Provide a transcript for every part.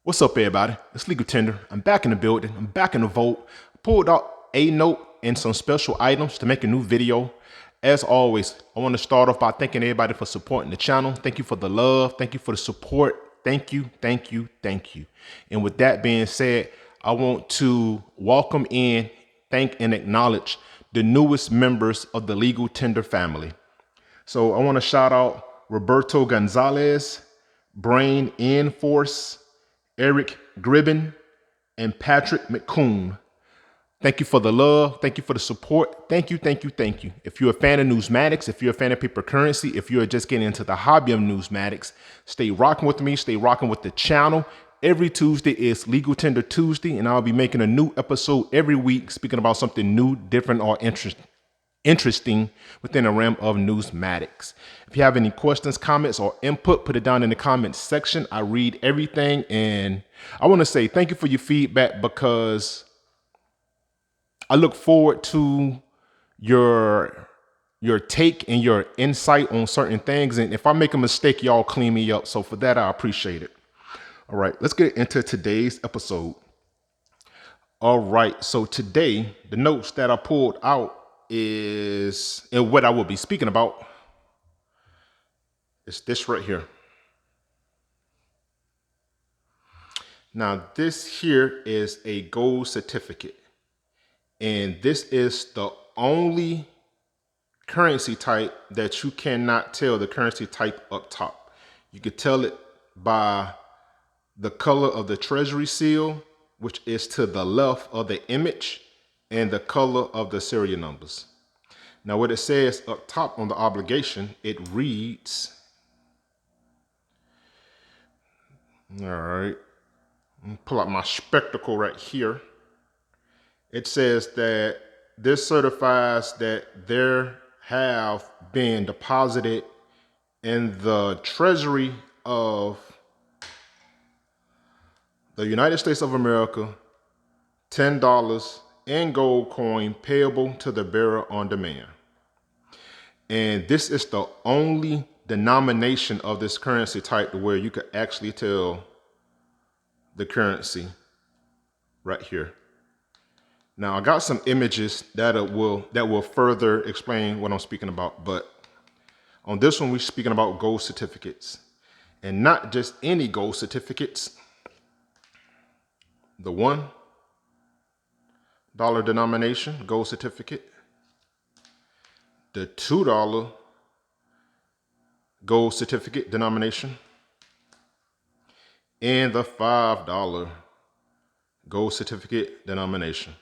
What's up, everybody? It's Legal Tender. I'm back in the building. I'm back in the vault. Pulled out a note and some special items to make a new video. As always, I want to start off by thanking everybody for supporting the channel. Thank you for the love. Thank you for the support. Thank you, thank you, thank you. And with that being said, I want to welcome in, thank, and acknowledge the newest members of the Legal Tender family. So I want to shout out Roberto Gonzalez, Brain N Force, Eric Gribben, and Patrick McCoon. Thank you for the love. Thank you for the support. Thank you, thank you, thank you. If you're a fan of Numismatics, if you're a fan of paper currency, if you're just getting into the hobby of Numismatics, stay rocking with me, stay rocking with the channel. Every Tuesday is Legal Tender Tuesday, and I'll be making a new episode every week speaking about something new, different, or interesting within the realm of Numismatics. If you have any questions, comments, or input, put it down in the comments section. I read everything, and I want to say thank you for your feedback because I look forward to your take and your insight on certain things. And if I make a mistake, y'all clean me up. So for that, I appreciate it. All right, let's get into today's episode. All right, so today, the notes that I pulled out is, and what I will be speaking about is this right here. Now, this here is a gold certificate, and this is the only currency type that you cannot tell the currency type up top. You could tell it by the color of the treasury seal, which is to the left of the image, and the color of the serial numbers. Now, what it says up top on the obligation, it reads, all right, pull out my spectacle right here. It says that this certifies that there have been deposited in the treasury of the United States of America $10 in gold coin payable to the bearer on demand. And this is the only denomination of this currency type where you could actually tell the currency right here. Now I got some images that will further explain what I'm speaking about, but on this one we're speaking about gold certificates, and not just any gold certificates. The $1 denomination gold certificate, the $2 gold certificate denomination, and the $5 gold certificate denomination.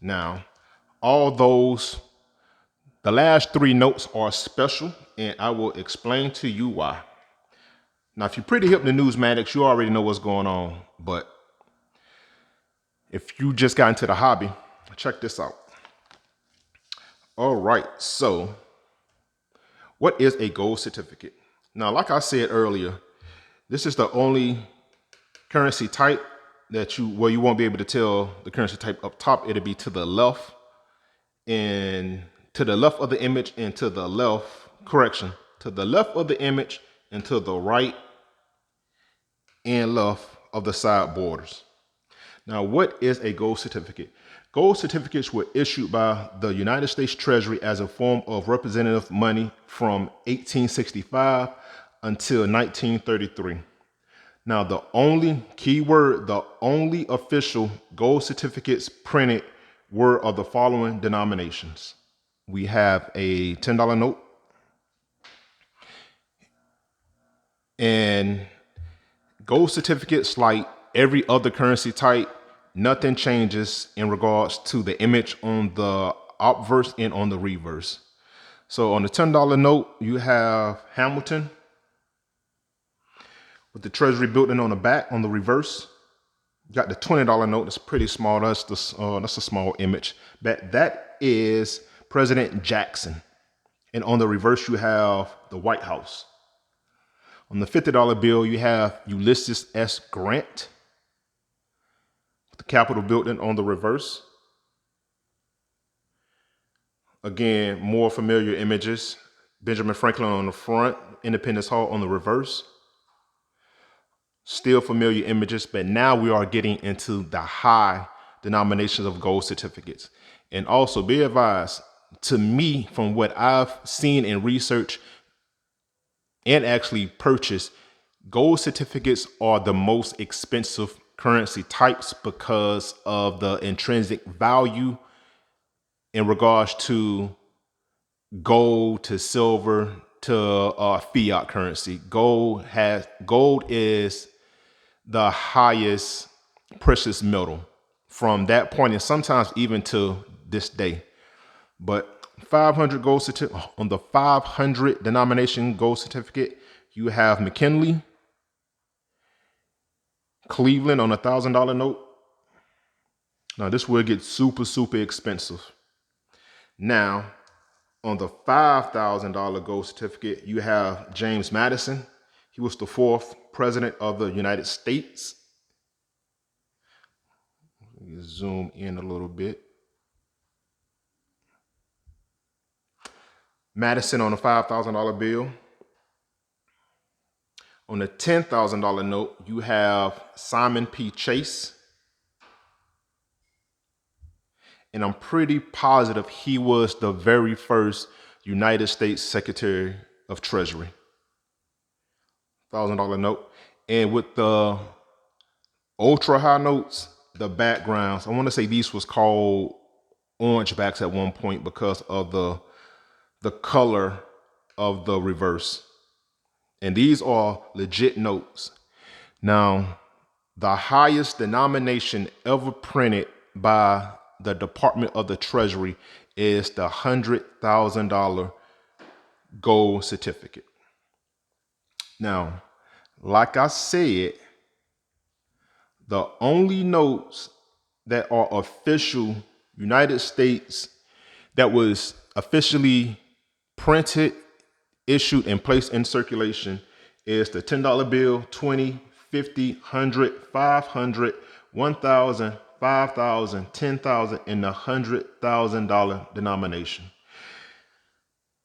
Now, all those, the last three notes are special, and I will explain to you why. Now, if you're pretty hip to Numismatics, you already know what's going on, but if you just got into the hobby, check this out. All right, so what is a gold certificate? Now, like I said earlier, this is the only currency type that you won't be able to tell the currency type up top. It'll be to the left, and to the left of the image, and to the left, correction, to the left of the image and to the right and left of the side borders. Now, what is a gold certificate? Gold certificates were issued by the United States Treasury as a form of representative money from 1865 until 1933. Now, the only keyword, the only official gold certificates printed were of the following denominations. We have a $10 note, and gold certificates, like every other currency type, nothing changes in regards to the image on the obverse and on the reverse. So on the $10 note, you have Hamilton with the Treasury building on the back on the reverse. You got the $20 note. That's pretty small. That's a small image. But that is President Jackson. And on the reverse, you have the White House. On the $50 bill, you have Ulysses S. Grant with the Capitol building on the reverse. Again, more familiar images. Benjamin Franklin on the front, Independence Hall on the reverse. Still familiar images, but now we are getting into the high denominations of gold certificates. And also be advised, to me, from what I've seen in research and actually purchased, gold certificates are the most expensive currency types because of the intrinsic value in regards to gold to silver to fiat currency. Gold is the highest precious metal from that point, and sometimes even to this day. But 500 gold certificate on the 500 denomination gold certificate, you have McKinley, Cleveland on $1,000 note. Now this will get super expensive. Now on the $5,000 gold certificate, you have James Madison. He was the 4th president of the United States. Let me zoom in a little bit. Madison on a $5,000 bill. On the $10,000 note, you have Simon P. Chase. And I'm pretty positive he was the very first United States Secretary of Treasury. $1,000 note. And with the ultra high notes, the backgrounds, I want to say these was called orange backs at one point because of the color of the reverse. And these are legit notes. Now, the highest denomination ever printed by the Department of the Treasury is the $100,000 gold certificate. Now, like I said, the only notes that are official United States that was officially printed, issued, and placed in circulation is the $10 bill, 20, 50, 100, 500, 1,000, 5,000, 10,000, and the $100,000 denomination.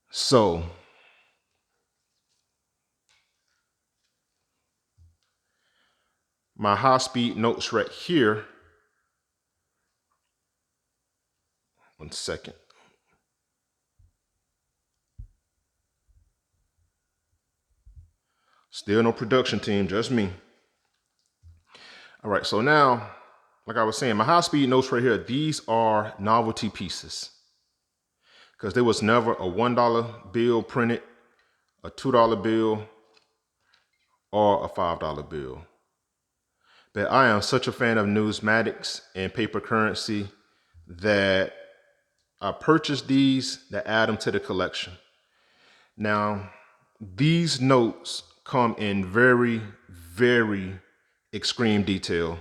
So my high-speed notes right here. One second. Still no production team, just me. All right, so now, like I was saying, my high-speed notes right here, these are novelty pieces. Because there was never a $1 bill printed, a $2 bill, or a $5 bill. But I am such a fan of numismatics and paper currency that I purchased these to add them to the collection. Now, these notes come in very extreme detail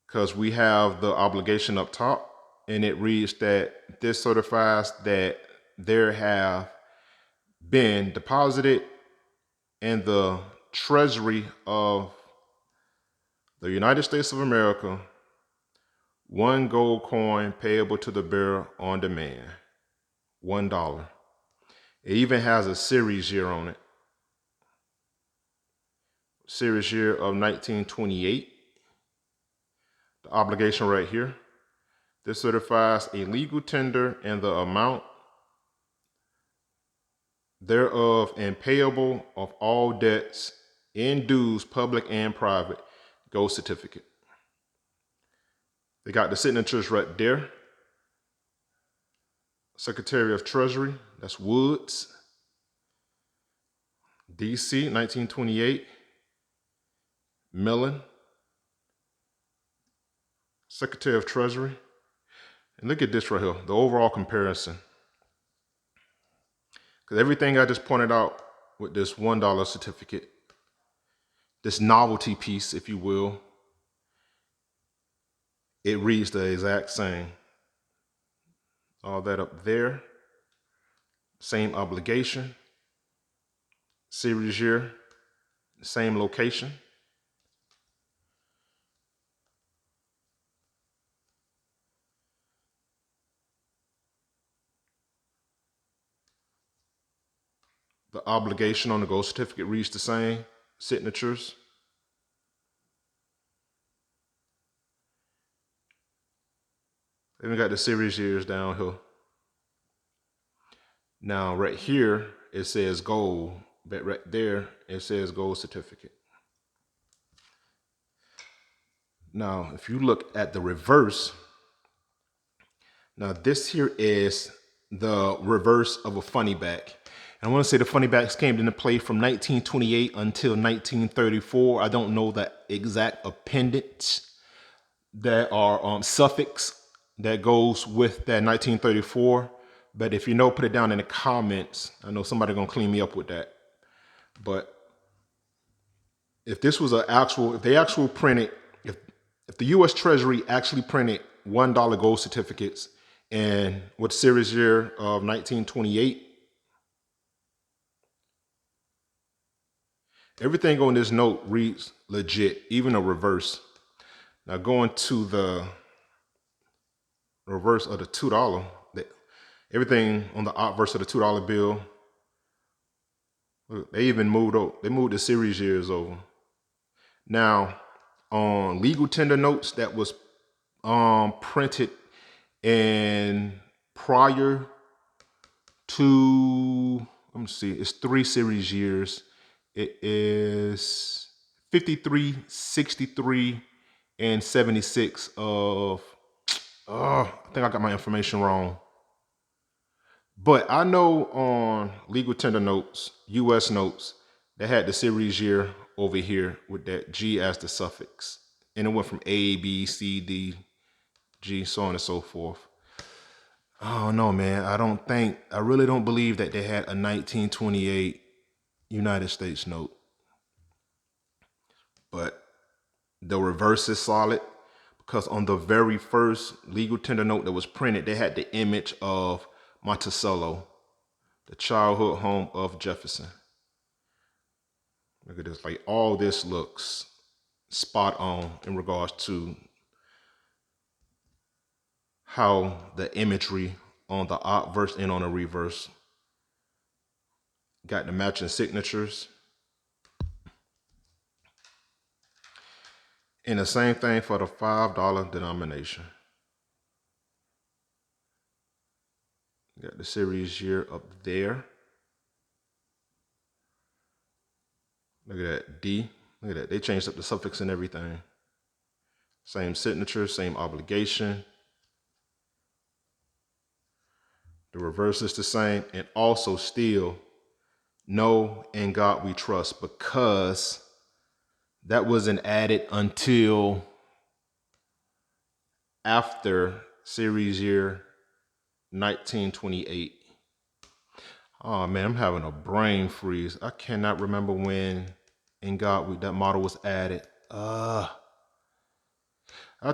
because we have the obligation up top, and it reads that this certifies that there have been deposited in the Treasury of the United States of America, one gold coin payable to the bearer on demand, $1. It even has a series year on it. Series year of 1928. The obligation right here. This certifies a legal tender and the amount thereof and payable of all debts in dues, public and private, gold certificate. They got the signatures right there. Secretary of Treasury, that's Woods. DC, 1928. Millen, Secretary of Treasury. And look at this right here, the overall comparison. Because everything I just pointed out with this $1 certificate, this novelty piece, if you will, it reads the exact same. All that up there, same obligation, series year, same location. The obligation on the gold certificate reads the same. signatures. Even got the series years down here. Now right here it says gold, but right there it says gold certificate. Now if you look at the reverse, now this here is the reverse of a funny back. And I want to say the funny backs came into play from 1928 until 1934. I don't know the exact appendage that are suffix that goes with that 1934. But if you know, put it down in the comments. I know somebody gonna clean me up with that. But if this was if they actually printed, if the U.S. Treasury actually printed $1 gold certificates and what series year of 1928, everything on this note reads legit, even a reverse. Now going to the reverse of the $2, everything on the obverse of the $2 bill, they even moved the series years over. Now on legal tender notes that was printed in prior to, let me see, it's 3 series years. It is 53, 63, and 76 of, I think I got my information wrong. But I know on legal tender notes, US notes, they had the series year over here with that G as the suffix. And it went from A, B, C, D, G, so on and so forth. Oh no, man, I really don't believe that they had a 1928 United States note. But the reverse is solid because on the very first legal tender note that was printed, they had the image of Monticello, the childhood home of Jefferson. Look at this, like all this looks spot on in regards to how the imagery on the obverse and on the reverse got the matching signatures. And the same thing for the $5 denomination. Got the series year up there. Look at that, D. Look at that, they changed up the suffix and everything. Same signature, same obligation. The reverse is the same, and also still, know in God we trust, because that wasn't added until after series year 1928. Oh man, I'm having a brain freeze. I cannot remember when in God that model was added. I'll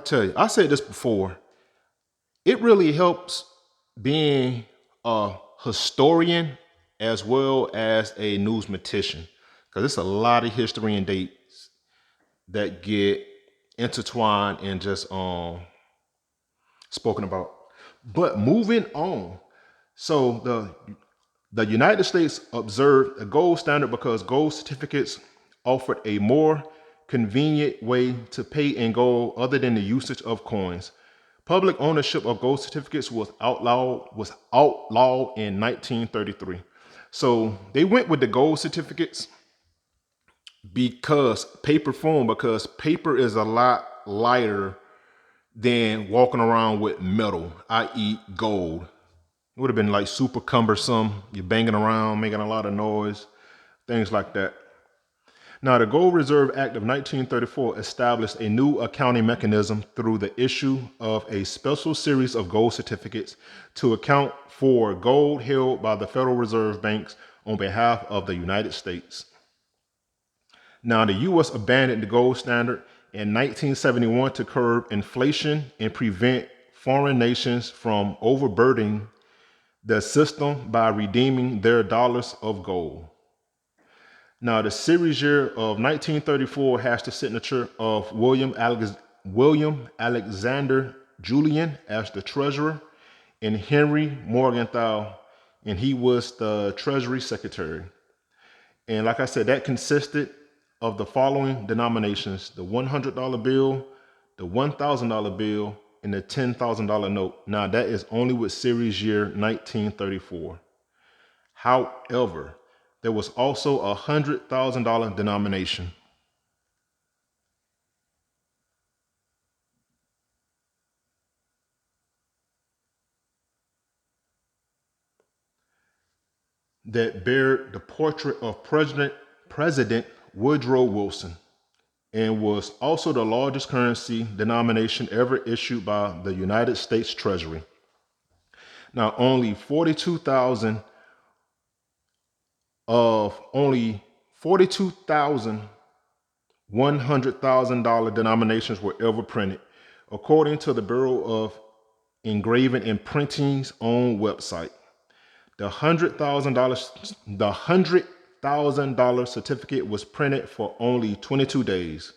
tell you, I said this before. It really helps being a historian as well as a numismatician, because it's a lot of history and dates that get intertwined and just spoken about. But moving on, so the United States observed a gold standard because gold certificates offered a more convenient way to pay in gold other than the usage of coins. Public ownership of gold certificates was outlawed in 1933. So they went with the gold certificates because paper is a lot lighter than walking around with metal, i.e. gold. It would have been like super cumbersome. You're banging around, making a lot of noise, things like that. Now, the Gold Reserve Act of 1934 established a new accounting mechanism through the issue of a special series of gold certificates to account for gold held by the Federal Reserve banks on behalf of the United States. Now, the U.S. abandoned the gold standard in 1971 to curb inflation and prevent foreign nations from overburdening the system by redeeming their dollars of gold. Now, the series year of 1934 has the signature of William Alexander Julian as the treasurer and Henry Morgenthau, and he was the Treasury Secretary. And like I said, that consisted of the following denominations: the $100 bill, the $1,000 bill, and the $10,000 note. Now that is only with series year 1934. However, there was also a $100,000 denomination. That bared the portrait of President Woodrow Wilson and was also the largest currency denomination ever issued by the United States Treasury. Now, only 42,000 $100,000 denominations were ever printed, according to the Bureau of Engraving and Printing's own website. The $100,000 certificate was printed for only 22 days,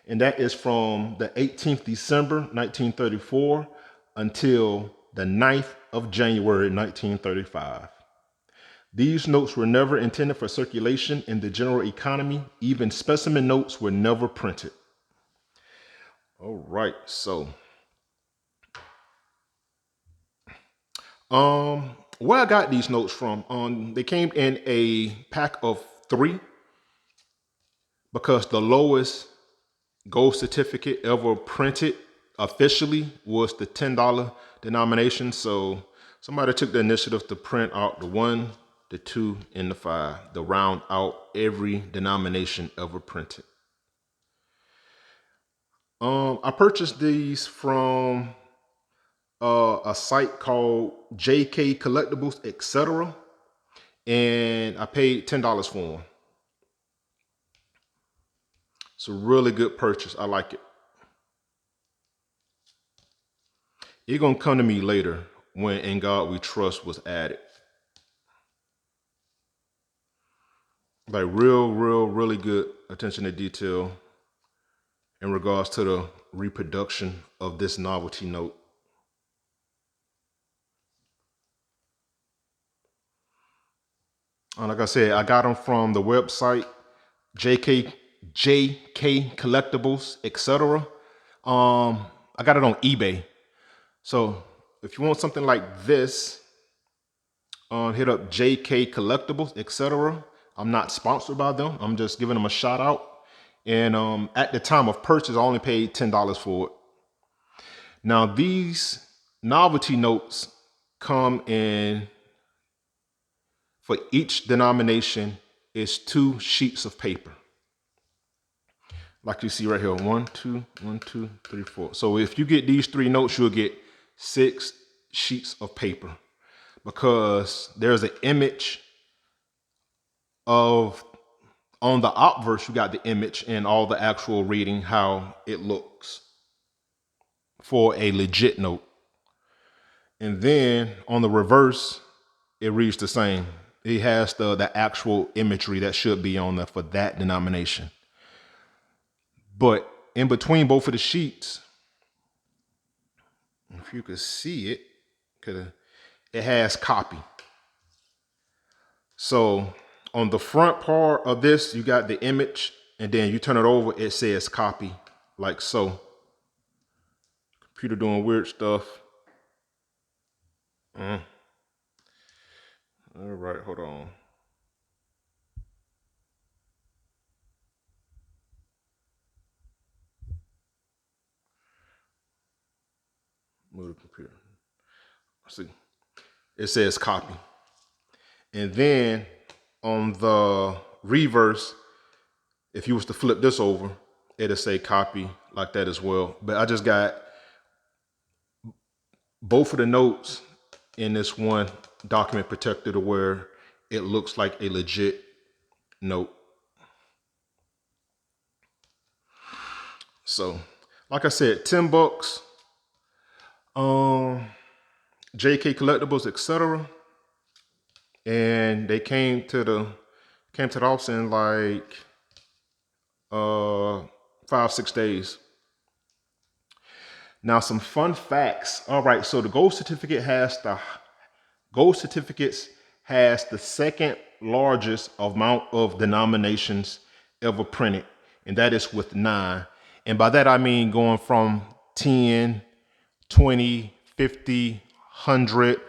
and that is from the 18th December 1934 until the 9th of January 1935. These notes were never intended for circulation in the general economy. Even specimen notes were never printed. All right, so where I got these notes from, they came in a pack of 3 because the lowest gold certificate ever printed officially was the $10 denomination. So somebody took the initiative to print out the 1, the 2, and the 5 to round out every denomination ever printed. I purchased these from a site called JK Collectibles, etc. And I paid $10 for them. It's a really good purchase. I like it. It's gonna come to me later when In God We Trust was added. Like really good attention to detail in regards to the reproduction of this novelty note. Like I said, I got them from the website JK Collectibles, etc. I got it on eBay. So if you want something like this, hit up JK Collectibles, etc. I'm not sponsored by them. I'm just giving them a shout out. And at the time of purchase, I only paid $10 for it. Now these novelty notes come in, for each denomination is 2 sheets of paper. Like you see right here, 1, 2, 1, 2, 3, 4. So if you get these 3 notes, you'll get 6 sheets of paper, because there's an image of, on the obverse, you got the image and all the actual reading, how it looks for a legit note. And then on the reverse, it reads the same. It has the actual imagery that should be on there for that denomination. But in between both of the sheets, if you could see it, it has copy. So on the front part of this, you got the image, and then you turn it over, it says copy, like so. Computer doing weird stuff. All right, hold on. Move the computer. See, it says copy. And then on the reverse, if you was to flip this over, it'll say copy like that as well. But I just got both of the notes in this one document protected to where it looks like a legit note. So, like I said, $10. JK Collectibles, etc. And they came to the office in like 5-6 days. Now some fun facts. All right, so the gold certificates has the second largest amount of denominations ever printed, and that is with 9. And by that I mean going from 10, 20, 50, 100,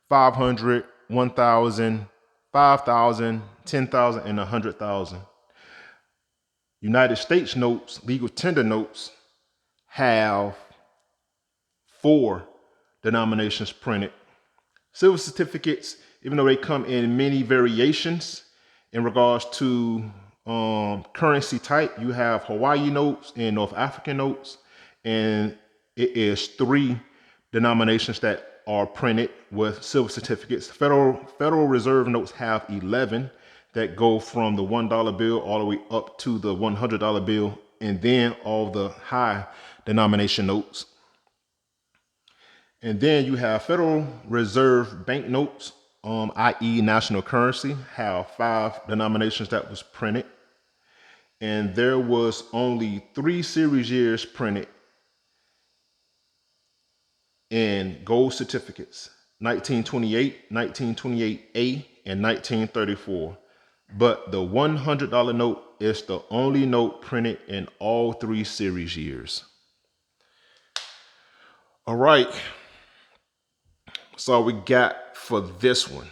500, 1,000, 5,000, 10,000, and 100,000. United States notes, legal tender notes, have 4 denominations printed. Silver certificates, even though they come in many variations in regards to currency type, you have Hawaii notes and North African notes, and it is 3 denominations that are printed with silver certificates. Federal Reserve notes have 11 that go from the $1 bill all the way up to the $100 bill, and then all the high denomination notes. And then you have Federal Reserve banknotes, i.e. national currency, have 5 denominations that was printed. And there was only 3 series years printed in gold certificates: 1928, 1928A, and 1934. But the $100 note is the only note printed in all 3 series years. All right, so we got for this one.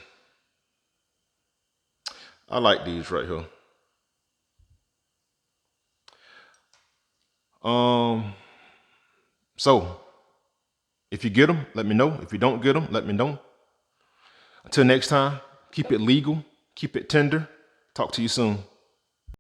I like these right here. So if you get them, let me know. If you don't get them, let me know. Until next time, keep it legal, keep it tender. Talk to you soon.